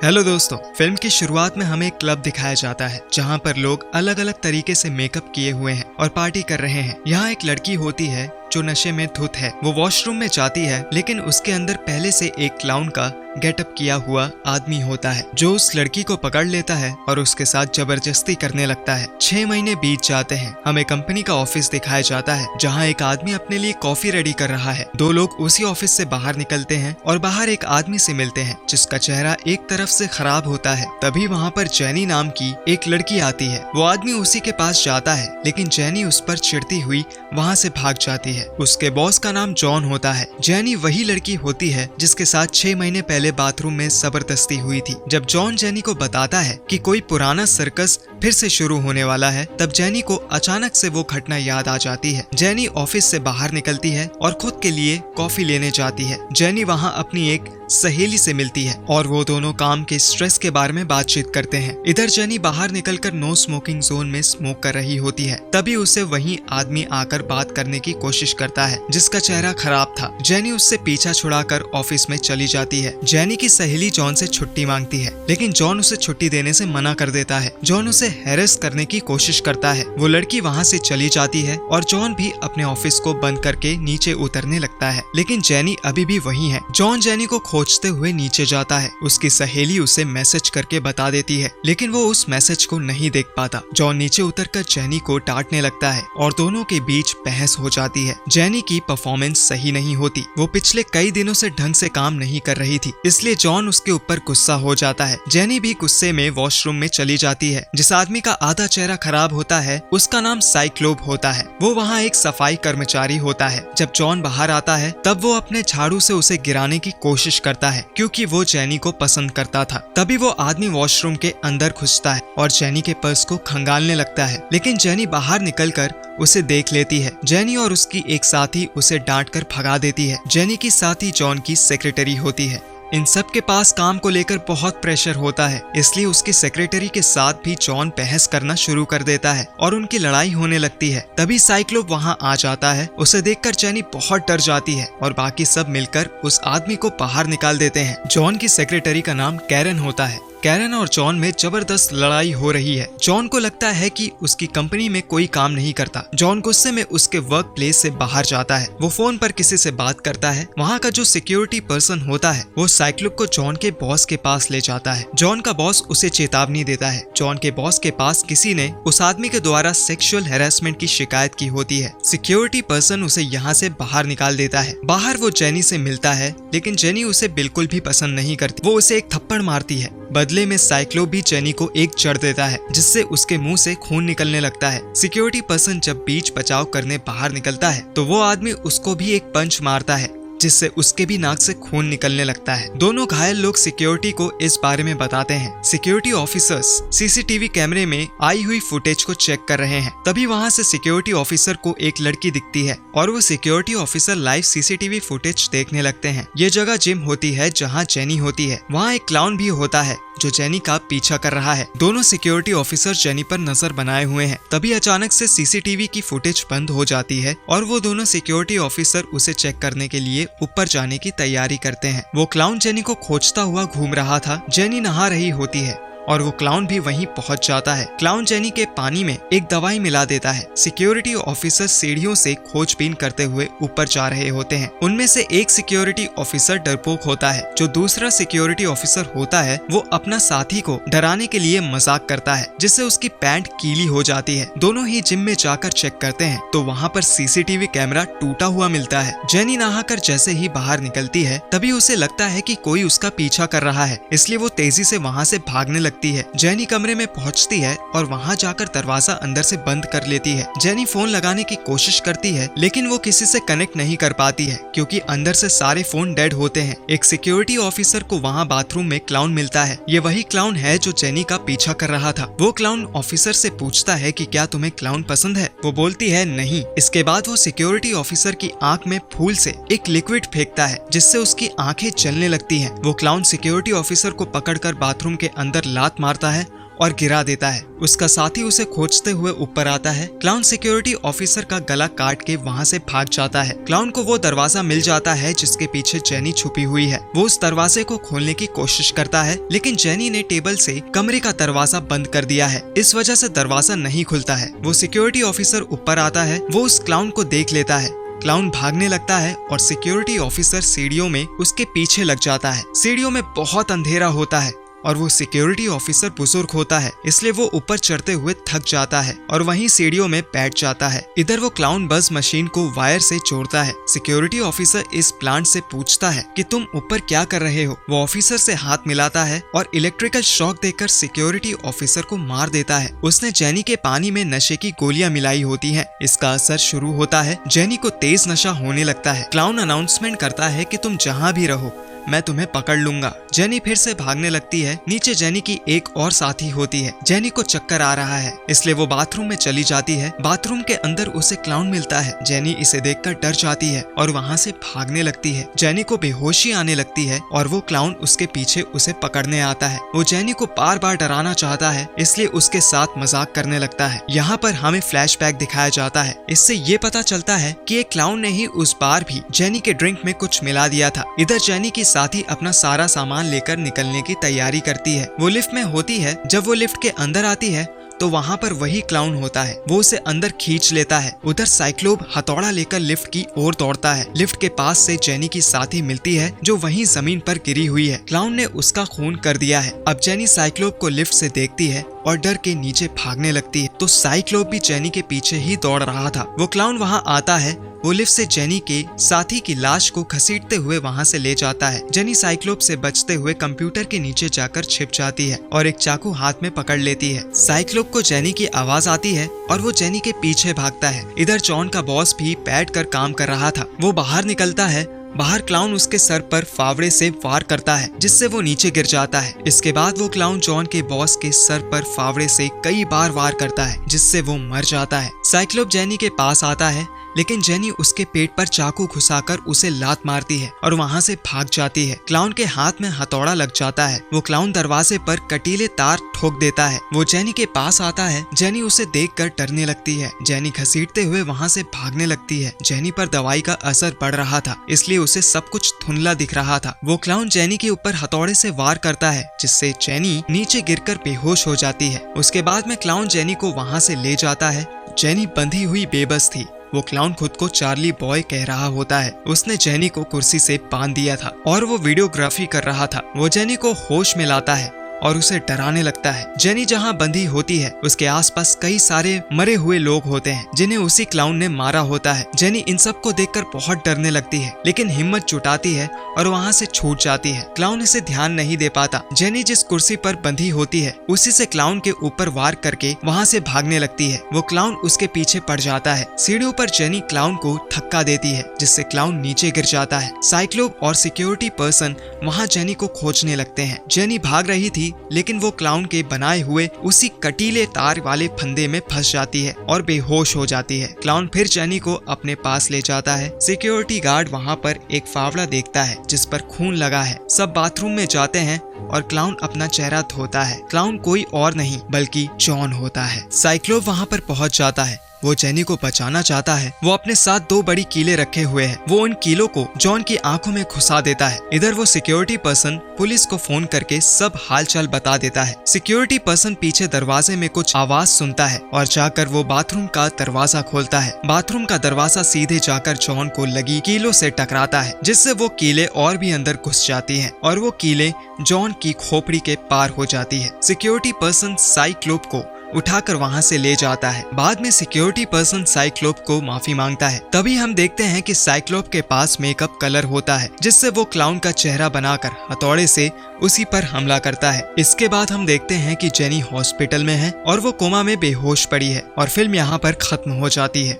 Hello दोस्तों, film की शुरुआत में हमें एक क्लब दिखाया जाता है जहां पर लोग अलग अलग तरीके से मेकअप किए हुए हैं और पार्टी कर रहे हैं। यहाँ एक लड़की होती है जो नशे में धुत है। वो वॉशरूम में जाती है, लेकिन उसके अंदर पहले से एक क्लाउन का गेटअप किया हुआ आदमी होता है जो उस लड़की को पकड़ लेता है और उसके साथ जबरदस्ती करने लगता है। 6 महीने बीत जाते हैं। हमें कंपनी का ऑफिस दिखाया जाता है जहाँ एक आदमी अपने लिए कॉफी रेडी कर रहा है। 2 लोग उसी ऑफिस से बाहर निकलते हैं और बाहर एक आदमी से मिलते हैं जिसका चेहरा एक तरफ से खराब होता है। तभी वहाँ पर जेनी नाम की एक लड़की आती है। वो आदमी उसी के पास जाता है, लेकिन जेनी उस पर चिढ़ती हुई वहाँ से भाग जाती है। उसके बॉस का नाम जॉन होता है। जेनी वही लड़की होती है जिसके साथ 6 महीने पहले बाथरूम में जबरदस्ती हुई थी। जब जॉन जेनी को बताता है कि कोई पुराना सर्कस फिर से शुरू होने वाला है, तब जेनी को अचानक से वो घटना याद आ जाती है। जेनी ऑफिस से बाहर निकलती है और खुद के लिए कॉफी लेने जाती है। जेनी वहाँ अपनी एक सहेली से मिलती है और वो दोनों काम के स्ट्रेस के बारे में बातचीत करते हैं। इधर जेनी बाहर निकलकर नो स्मोकिंग जोन में स्मोक कर रही होती है। तभी उसे वही आदमी आकर बात करने की कोशिश करता है जिसका चेहरा खराब था। जेनी उससे पीछा छुड़ाकर ऑफिस में चली जाती है। जेनी की सहेली जॉन से छुट्टी मांगती है, लेकिन जॉन उसे छुट्टी देने से मना कर देता है। जॉन उसे हैरेस करने की कोशिश करता है। वो लड़की वहाँ से चली जाती है और जॉन भी अपने ऑफिस को बंद करके नीचे उतरने लगता है, लेकिन जेनी अभी भी वही है। जॉन जेनी को खोजते हुए नीचे जाता है। उसकी सहेली उसे मैसेज करके बता देती है, लेकिन वो उस मैसेज को नहीं देख पाता। जॉन नीचे उतरकर जेनी को डांटने लगता है और दोनों के बीच बहस हो जाती है। जेनी की परफॉर्मेंस सही नहीं होती। वो पिछले कई दिनों से ढंग से काम नहीं कर रही थी, इसलिए जॉन उसके ऊपर गुस्सा हो जाता है। जेनी भी गुस्से में वॉशरूम में चली जाती है। जिस आदमी का आधा चेहरा खराब होता है उसका नाम साइक्लोप होता है। वो वहाँ एक सफाई कर्मचारी होता है। जब जॉन बाहर आता है तब वो अपने झाड़ू से उसे गिराने की कोशिश करता है क्योंकि वो जेनी को पसंद करता था। तभी वो आदमी वॉशरूम के अंदर घुसता है और जेनी के पर्स को खंगालने लगता है, लेकिन जेनी बाहर निकलकर उसे देख लेती है। जेनी और उसकी एक साथी उसे डांटकर भगा देती है। जेनी की साथी जॉन की सेक्रेटरी होती है। इन सब के पास काम को लेकर बहुत प्रेशर होता है, इसलिए उसकी सेक्रेटरी के साथ भी जॉन बहस करना शुरू कर देता है और उनकी लड़ाई होने लगती है। तभी साइक्लोप वहां आ जाता है। उसे देखकर जेनी बहुत डर जाती है और बाकी सब मिलकर उस आदमी को बाहर निकाल देते हैं। जॉन की सेक्रेटरी का नाम कैरन होता है। कैरन और जॉन में जबरदस्त लड़ाई हो रही है। जॉन को लगता है कि उसकी कंपनी में कोई काम नहीं करता। जॉन गुस्से में उसके वर्क प्लेस से बाहर जाता है। वो फोन पर किसी से बात करता है। वहाँ का जो सिक्योरिटी पर्सन होता है वो साइक्लोप को जॉन के बॉस के पास ले जाता है। जॉन का बॉस उसे चेतावनी देता है। जॉन के बॉस के पास किसी ने उस आदमी के द्वारा सेक्सुअल हैरेसमेंट की शिकायत की होती है। सिक्योरिटी पर्सन उसे यहाँ से बाहर निकाल देता है। बाहर वो जेनी से मिलता है, लेकिन जेनी उसे बिल्कुल भी पसंद नहीं करती। वो उसे एक थप्पड़ मारती है। बदले में साइक्लोप भी जेनी को एक चढ़ देता है, जिससे उसके मुंह से खून निकलने लगता है। सिक्योरिटी पर्सन जब बीच बचाव करने बाहर निकलता है तो वो आदमी उसको भी एक पंच मारता है, जिससे उसके भी नाक से खून निकलने लगता है। दोनों घायल लोग सिक्योरिटी को इस बारे में बताते हैं। सिक्योरिटी ऑफिसर्स सीसीटीवी कैमरे में आई हुई फुटेज को चेक कर रहे हैं। तभी वहां से सिक्योरिटी ऑफिसर को एक लड़की दिखती है और वो security officer live CCTV footage देखने लगते हैं। ये जगह जिम होती है जहाँ जेनी होती है। वहाँ एक क्लाउन भी होता है जो जेनी का पीछा कर रहा है। दोनों सिक्योरिटी ऑफिसर जेनी पर नजर बनाए हुए हैं। तभी अचानक से सीसीटीवी की फुटेज बंद हो जाती है और वो दोनों सिक्योरिटी ऑफिसर उसे चेक करने के लिए ऊपर जाने की तैयारी करते हैं। वो क्लाउन जेनी को खोजता हुआ घूम रहा था। जेनी नहा रही होती है और वो क्लाउन भी वहीं पहुंच जाता है। क्लाउन जेनी के पानी में एक दवाई मिला देता है। सिक्योरिटी ऑफिसर सीढ़ियों से खोजबीन करते हुए ऊपर जा रहे होते हैं। उनमें से एक सिक्योरिटी ऑफिसर डरपोक होता है। जो दूसरा सिक्योरिटी ऑफिसर होता है वो अपना साथी को डराने के लिए मजाक करता है, जिससे उसकी पैंट गीली हो जाती है। दोनों ही जिम में जाकर चेक करते हैं तो वहाँ पर सीसीटीवी कैमरा टूटा हुआ मिलता है। जेनी नहाकर जैसे ही बाहर निकलती है तभी उसे लगता है कि कोई उसका पीछा कर रहा है, इसलिए वो तेजी से वहाँ से भागने लगती है। जेनी कमरे में पहुंचती है और वहां जाकर दरवाजा अंदर से बंद कर लेती है। जेनी फोन लगाने की कोशिश करती है, लेकिन वो किसी से कनेक्ट नहीं कर पाती है क्योंकि अंदर से सारे फोन डेड होते हैं। एक सिक्योरिटी ऑफिसर को वहां बाथरूम में क्लाउन मिलता है। ये वही क्लाउन है जो जेनी का पीछा कर रहा था। वो क्लाउन ऑफिसर से पूछता है कि क्या तुम्हें क्लाउन पसंद है। वो बोलती है नहीं। इसके बाद वो सिक्योरिटी ऑफिसर की आंख में फूल से एक लिक्विड फेंकता है, जिससे उसकी आंखें जलने लगती हैं। वो क्लाउन सिक्योरिटी ऑफिसर को पकड़कर बाथरूम के अंदर लात मारता है और गिरा देता है। उसका साथी उसे खोजते हुए ऊपर आता है। क्लाउन सिक्योरिटी ऑफिसर का गला काट के वहाँ से भाग जाता है। क्लाउन को वो दरवाजा मिल जाता है जिसके पीछे जेनी छुपी हुई है। वो उस दरवाजे को खोलने की कोशिश करता है, लेकिन जेनी ने टेबल से कमरे का दरवाजा बंद कर दिया है। इस वजह से दरवाजा नहीं खुलता है। वो सिक्योरिटी ऑफिसर ऊपर आता है। वो उस क्लाउन को देख लेता है। क्लाउन भागने लगता है और सिक्योरिटी ऑफिसर सीढ़ियों में उसके पीछे लग जाता है। सीढ़ियों में बहुत अंधेरा होता है और वो सिक्योरिटी ऑफिसर बुजुर्ग होता है, इसलिए वो ऊपर चढ़ते हुए थक जाता है और वहीं सीढ़ियों में बैठ जाता है। इधर वो क्लाउन बस मशीन को वायर से जोड़ता है। सिक्योरिटी ऑफिसर इस प्लांट से पूछता है कि तुम ऊपर क्या कर रहे हो। वो ऑफिसर से हाथ मिलाता है और इलेक्ट्रिकल शॉक देकर सिक्योरिटी ऑफिसर को मार देता है। उसने जेनी के पानी में नशे की गोलियां मिलाई होती है। इसका असर शुरू होता है। जेनी को तेज नशा होने लगता है। क्लाउन अनाउंसमेंट करता है कि तुम जहाँ भी रहो मैं तुम्हें पकड़ लूंगा। जेनी फिर से भागने लगती है। नीचे जेनी की एक और साथी होती है। जेनी को चक्कर आ रहा है, इसलिए वो बाथरूम में चली जाती है। बाथरूम के अंदर उसे क्लाउन मिलता है। जेनी इसे देखकर डर जाती है और वहाँ से भागने लगती है। जेनी को बेहोशी आने लगती है और वो क्लाउन उसके पीछे उसे पकड़ने आता है। वो जेनी को बार बार डराना चाहता है, इसलिए उसके साथ मजाक करने लगता है। यहाँ पर हमें फ्लैशबैक दिखाया जाता है। इससे ये पता चलता है कि एक क्लाउन ने ही उस बार भी जेनी के ड्रिंक में कुछ मिला दिया था। इधर जेनी की साथी अपना सारा सामान लेकर निकलने की तैयारी करती है। वो लिफ्ट में होती है। जब वो लिफ्ट के अंदर आती है तो वहाँ पर वही क्लाउन होता है। वो उसे अंदर खींच लेता है। उधर साइक्लोप हथौड़ा लेकर लिफ्ट की ओर दौड़ता है। लिफ्ट के पास से जेनी की साथी मिलती है जो वहीं जमीन पर गिरी हुई है। क्लाउन ने उसका खून कर दिया है। अब जेनी साइक्लोप को लिफ्ट से देखती है और डर के नीचे भागने लगती है, तो साइक्लोप भी जेनी के पीछे ही दौड़ रहा था। वो क्लाउन वहाँ आता है। वो लिफ्ट से जेनी के साथी की लाश को घसीटते हुए वहाँ से ले जाता है। जेनी साइक्लोप से बचते हुए कंप्यूटर के नीचे जाकर छिप जाती है और एक चाकू हाथ में पकड़ लेती है। साइक्लोप को जेनी की आवाज आती है और वो जेनी के पीछे भागता है। इधर जॉन का बॉस भी बैठकर काम कर रहा था। वो बाहर निकलता है। बाहर क्लाउन उसके सर पर फावड़े से वार करता है, जिससे वो नीचे गिर जाता है। इसके बाद वो क्लाउन जॉन के बॉस के सर पर फावड़े से कई बार वार करता है, जिससे वो मर जाता है। साइक्लोप जेनी के पास आता है, लेकिन जेनी उसके पेट पर चाकू घुसाकर उसे लात मारती है और वहाँ से भाग जाती है। क्लाउन के हाथ में हथौड़ा लग जाता है। वो क्लाउन दरवाजे पर कटीले तार ठोक देता है। वो जेनी के पास आता है। जेनी उसे देखकर डरने लगती है। जेनी घसीटते हुए वहाँ से भागने लगती है। जेनी पर दवाई का असर बढ़ रहा था, इसलिए उसे सब कुछ धुंधला दिख रहा था। वो क्लाउन जेनी के ऊपर हथौड़े से वार करता है, जिससे जेनी नीचे गिरकर बेहोश हो जाती है। उसके बाद में क्लाउन जेनी को वहाँ से ले जाता है। जेनी बंधी हुई बेबस थी। वो क्लाउन खुद को चार्ली बॉय कह रहा होता है। उसने जेनी को कुर्सी से बांध दिया था और वो वीडियोग्राफी कर रहा था। वो जेनी को होश में लाता है और उसे डराने लगता है। जेनी जहाँ बंधी होती है उसके आसपास कई सारे मरे हुए लोग होते हैं जिन्हें उसी क्लाउन ने मारा होता है। जेनी इन सब को देखकर बहुत डरने लगती है, लेकिन हिम्मत जुटाती है और वहाँ से छूट जाती है। क्लाउन इसे ध्यान नहीं दे पाता। जेनी जिस कुर्सी पर बंधी होती है उसी से क्लाउन के ऊपर वार करके वहाँ से भागने लगती है। वो क्लाउन उसके पीछे पड़ जाता है। सीढ़ियों पर जेनी क्लाउन को धक्का देती है, जिससे क्लाउन नीचे गिर जाता है। साइक्लोप और सिक्योरिटी पर्सन वहाँ जेनी को खोजने लगते हैं। जेनी भाग रही थी, लेकिन वो क्लाउन के बनाए हुए उसी कटीले तार वाले फंदे में फंस जाती है और बेहोश हो जाती है। क्लाउन फिर जेनी को अपने पास ले जाता है। सिक्योरिटी गार्ड वहाँ पर एक फावड़ा देखता है जिस पर खून लगा है। सब बाथरूम में जाते हैं और क्लाउन अपना चेहरा धोता है। क्लाउन कोई और नहीं बल्कि जॉन होता है। साइक्लोप वहाँ पर पहुँच जाता है। वो जेनी को बचाना चाहता है। वो अपने साथ 2 बड़ी कीलें रखे हुए है। वो उन कीलों को जॉन की आंखों में घुसा देता है। इधर वो सिक्योरिटी पर्सन पुलिस को फोन करके सब हालचाल बता देता है। सिक्योरिटी पर्सन पीछे दरवाजे में कुछ आवाज सुनता है और जाकर वो बाथरूम का दरवाजा खोलता है। बाथरूम का दरवाजा सीधे जाकर जॉन को लगी कीलों से टकराता है, जिससे वो कीलें और भी अंदर घुस जाती हैं और वो कीलें जॉन की खोपड़ी के पार हो जाती है। सिक्योरिटी पर्सन साइक्लोप को उठाकर वहाँ से ले जाता है। बाद में सिक्योरिटी पर्सन साइक्लोप को माफी मांगता है। तभी हम देखते हैं कि साइक्लोप के पास मेकअप कलर होता है, जिससे वो क्लाउन का चेहरा बनाकर हथौड़े से उसी पर हमला करता है। इसके बाद हम देखते हैं कि जेनी हॉस्पिटल में है और वो कोमा में बेहोश पड़ी है और फिल्म यहाँ पर खत्म हो जाती है।